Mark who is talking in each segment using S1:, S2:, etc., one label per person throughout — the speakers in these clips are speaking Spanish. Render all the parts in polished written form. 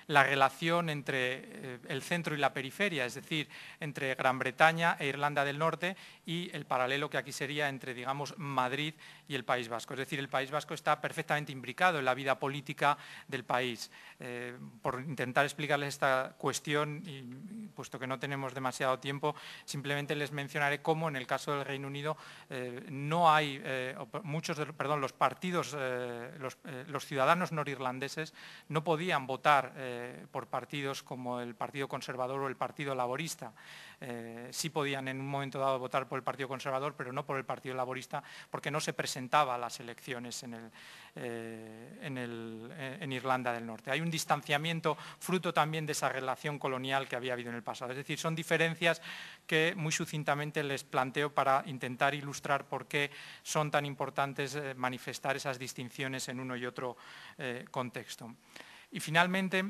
S1: la relación entre el centro y la periferia, es decir, entre Gran Bretaña e Irlanda del Norte, y el paralelo que aquí sería entre, digamos, Madrid y el País Vasco. Es decir, el País Vasco está perfectamente imbricado en la vida política del país. Por intentar explicarles esta cuestión, y puesto que no tenemos demasiado tiempo, simplemente les mencionaré cómo en el caso del Reino Unido no hay, los partidos, los ciudadanos norirlandeses no podían votar por partidos como el Partido Conservador o el Partido Laborista. Sí podían en un momento dado votar por el Partido Conservador, pero no por el Partido Laborista, porque no se presentaba a las elecciones en Irlanda del Norte. Hay un distanciamiento fruto también de esa relación colonial que había habido en el pasado. Es decir, son diferencias que muy sucintamente les planteo para intentar ilustrar por qué son tan importantes manifestar esas distinciones en uno y otro contexto. Y finalmente,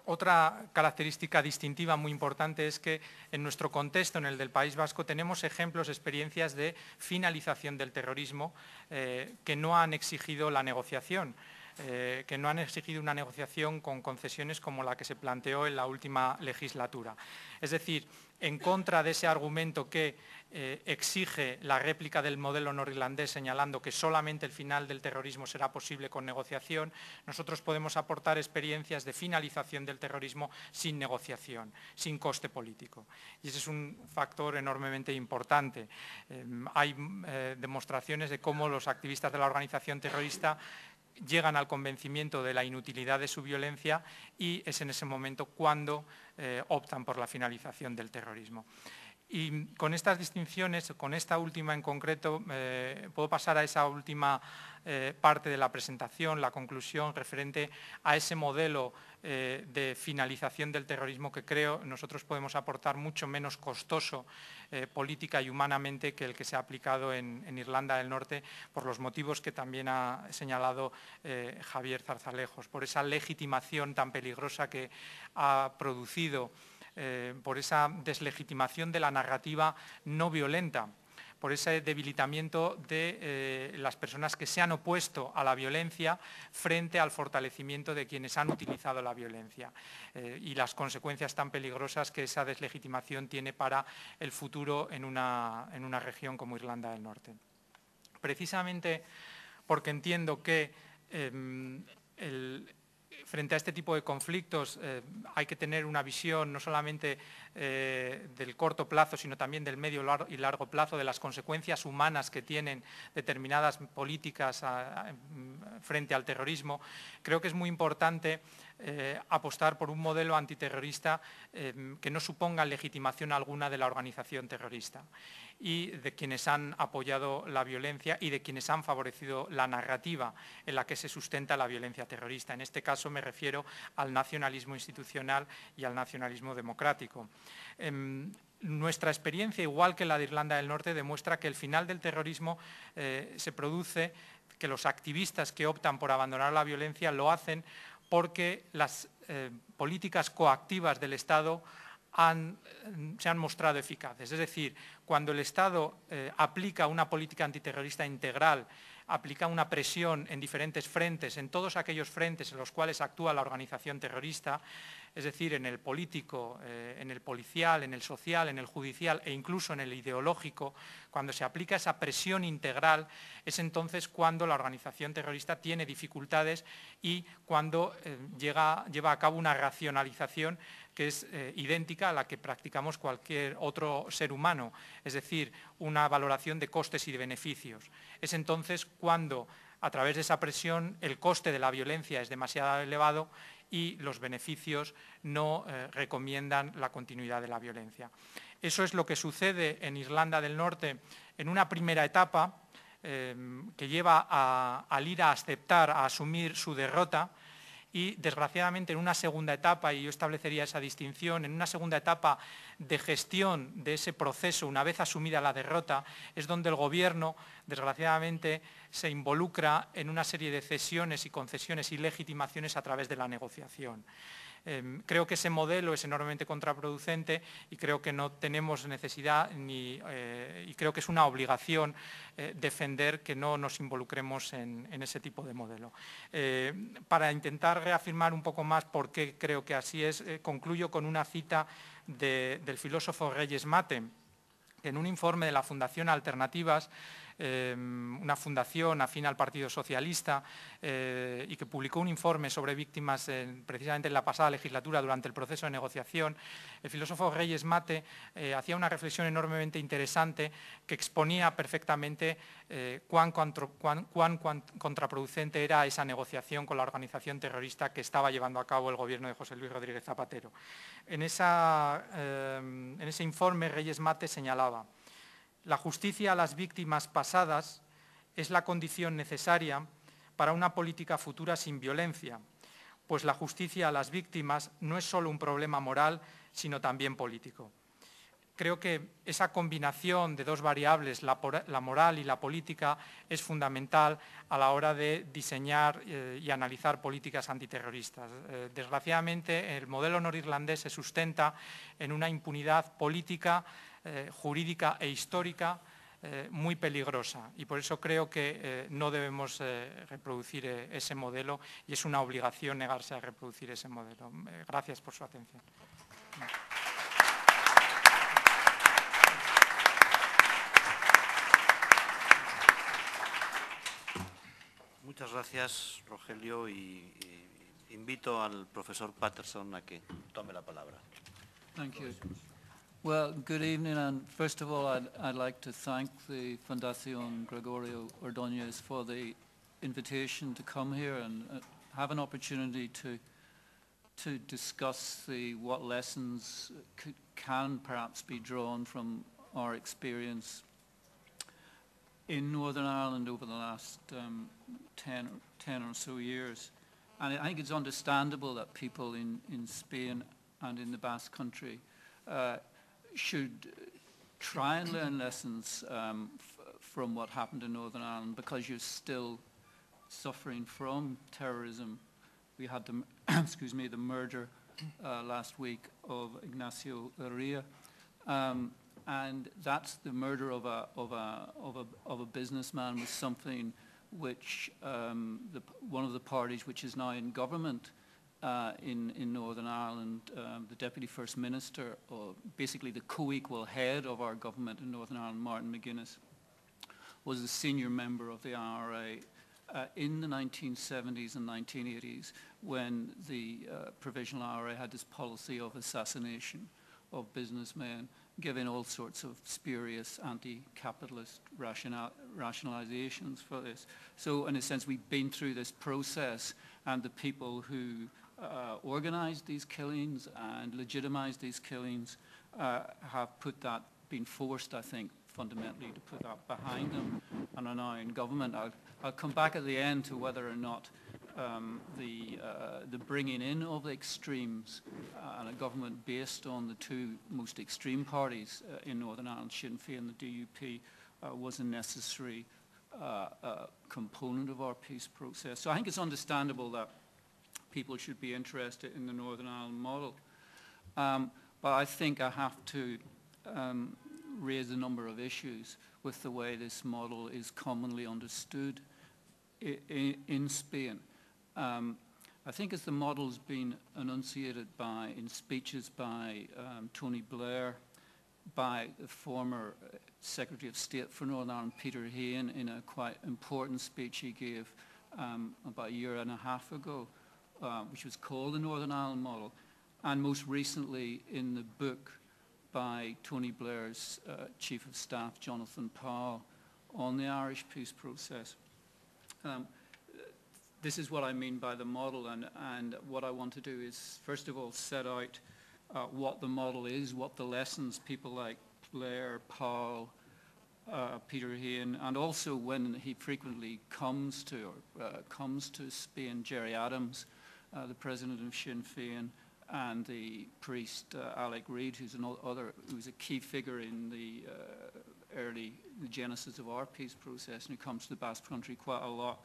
S1: otra característica distintiva muy importante es que en nuestro contexto, en el del País Vasco, tenemos ejemplos, experiencias de finalización del terrorismo que no han exigido la negociación, que no han exigido una negociación con concesiones como la que se planteó en la última legislatura. Es decir, en contra de ese argumento que exige la réplica del modelo norirlandés, señalando que solamente el final del terrorismo será posible con negociación, nosotros podemos aportar experiencias de finalización del terrorismo sin negociación, sin coste político. Y ese es un factor enormemente importante. Hay demostraciones de cómo los activistas de la organización terrorista llegan al convencimiento de la inutilidad de su violencia y es en ese momento cuando optan por la finalización del terrorismo. Y con estas distinciones, con esta última en concreto, puedo pasar a esa última parte de la presentación, la conclusión referente a ese modelo de finalización del terrorismo que creo nosotros podemos aportar mucho menos costoso política y humanamente que el que se ha aplicado en Irlanda del Norte, por los motivos que también ha señalado Javier Zarzalejos, por esa legitimación tan peligrosa que ha producido, por esa deslegitimación de la narrativa no violenta, por ese debilitamiento de las personas que se han opuesto a la violencia frente al fortalecimiento de quienes han utilizado la violencia y las consecuencias tan peligrosas que esa deslegitimación tiene para el futuro en una región como Irlanda del Norte. Precisamente porque entiendo que frente a este tipo de conflictos hay que tener una visión no solamente del corto plazo, sino también del medio y largo plazo, de las consecuencias humanas que tienen determinadas políticas frente al terrorismo. Creo que es muy importante apostar por un modelo antiterrorista que no suponga legitimación alguna de la organización terrorista y de quienes han apoyado la violencia y de quienes han favorecido la narrativa en la que se sustenta la violencia terrorista. En este caso me refiero al nacionalismo institucional y al nacionalismo democrático. Nuestra experiencia, igual que la de Irlanda del Norte, demuestra que el final del terrorismo se produce, que los activistas que optan por abandonar la violencia lo hacen porque las políticas coactivas del Estado se han mostrado eficaces. Es decir, cuando el Estado aplica una política antiterrorista integral, aplica una presión en diferentes frentes, en todos aquellos frentes en los cuales actúa la organización terrorista, es decir, en el político, en el policial, en el social, en el judicial e incluso en el ideológico, cuando se aplica esa presión integral, es entonces cuando la organización terrorista tiene dificultades y cuando lleva a cabo una racionalización que es idéntica a la que practicamos cualquier otro ser humano, es decir, una valoración de costes y de beneficios. Es entonces cuando, a través de esa presión, el coste de la violencia es demasiado elevado y los beneficios no recomiendan la continuidad de la violencia. Eso es lo que sucede en Irlanda del Norte en una primera etapa que lleva al ir a aceptar, a asumir su derrota, y desgraciadamente en una segunda etapa, y yo establecería esa distinción, en una segunda etapa de gestión de ese proceso, una vez asumida la derrota, es donde el Gobierno desgraciadamente se involucra en una serie de cesiones y concesiones y legitimaciones a través de la negociación. Creo que ese modelo es enormemente contraproducente y creo que no tenemos necesidad y creo que es una obligación defender que no nos involucremos en ese tipo de modelo. Para intentar reafirmar un poco más por qué creo que así es, concluyo con una cita del filósofo Reyes Mate, que en un informe de la Fundación Alternativas, una fundación afín al Partido Socialista y que publicó un informe sobre víctimas precisamente en la pasada legislatura durante el proceso de negociación, el filósofo Reyes Mate hacía una reflexión enormemente interesante que exponía perfectamente cuán contraproducente era esa negociación con la organización terrorista que estaba llevando a cabo el gobierno de José Luis Rodríguez Zapatero. En ese informe Reyes Mate señalaba: la justicia a las víctimas pasadas es la condición necesaria para una política futura sin violencia, pues la justicia a las víctimas no es solo un problema moral, sino también político. Creo que esa combinación de dos variables, la moral y la política, es fundamental a la hora de diseñar y analizar políticas antiterroristas. Desgraciadamente, el modelo norirlandés se sustenta en una impunidad política, jurídica e histórica muy peligrosa, y por eso creo que no debemos reproducir ese modelo y es una obligación negarse a reproducir ese modelo. Gracias por su atención.
S2: Muchas gracias, Rogelio, y invito al profesor Patterson a que tome la palabra.
S3: Thank you. Well, good evening, and first of all, I'd like to thank the Fundación Gregorio Ordóñez for the invitation to come here and have an opportunity to discuss what lessons can perhaps be drawn from our experience in Northern Ireland over the last 10 or so years. And I think it's understandable that people in Spain and in the Basque Country should try and learn lessons from what happened in Northern Ireland, because you're still suffering from terrorism. We had the, excuse me, the murder last week of Ignacio Urrea, and that's the murder of a businessman was something which one of the parties which is now in government in Northern Ireland, the Deputy First Minister, or basically the co-equal head of our government in Northern Ireland, Martin McGuinness, was a senior member of the IRA in the 1970s and 1980s, when the Provisional IRA had this policy of assassination of businessmen, giving all sorts of spurious anti-capitalist rationalizations for this. So in a sense, we've been through this process, and the people who organized these killings and legitimized these killings have been forced, I think, fundamentally to put that behind them, and are now in government. I'll come back at the end to whether or not the bringing in of the extremes and a government based on the two most extreme parties in Northern Ireland, Sinn Féin and the DUP, was a necessary component of our peace process. So I think it's understandable that people should be interested in the Northern Ireland model. But I think I have to raise a number of issues with the way this model is commonly understood in Spain. I think as the model's been enunciated in speeches by Tony Blair, by the former Secretary of State for Northern Ireland, Peter Hain, in a quite important speech he gave about a year and a half ago, which was called the Northern Ireland Model, and most recently in the book by Tony Blair's Chief of Staff, Jonathan Powell, on the Irish peace process. This is what I mean by the model, and what I want to do is, first of all, set out what the model is, what the lessons people like Blair, Powell, Peter Hain, and also when he frequently comes to Spain, Gerry Adams, the president of Sinn Féin, and the priest Alec Reid, who's a key figure in the early genesis of our peace process, and it comes to the Basque Country quite a lot.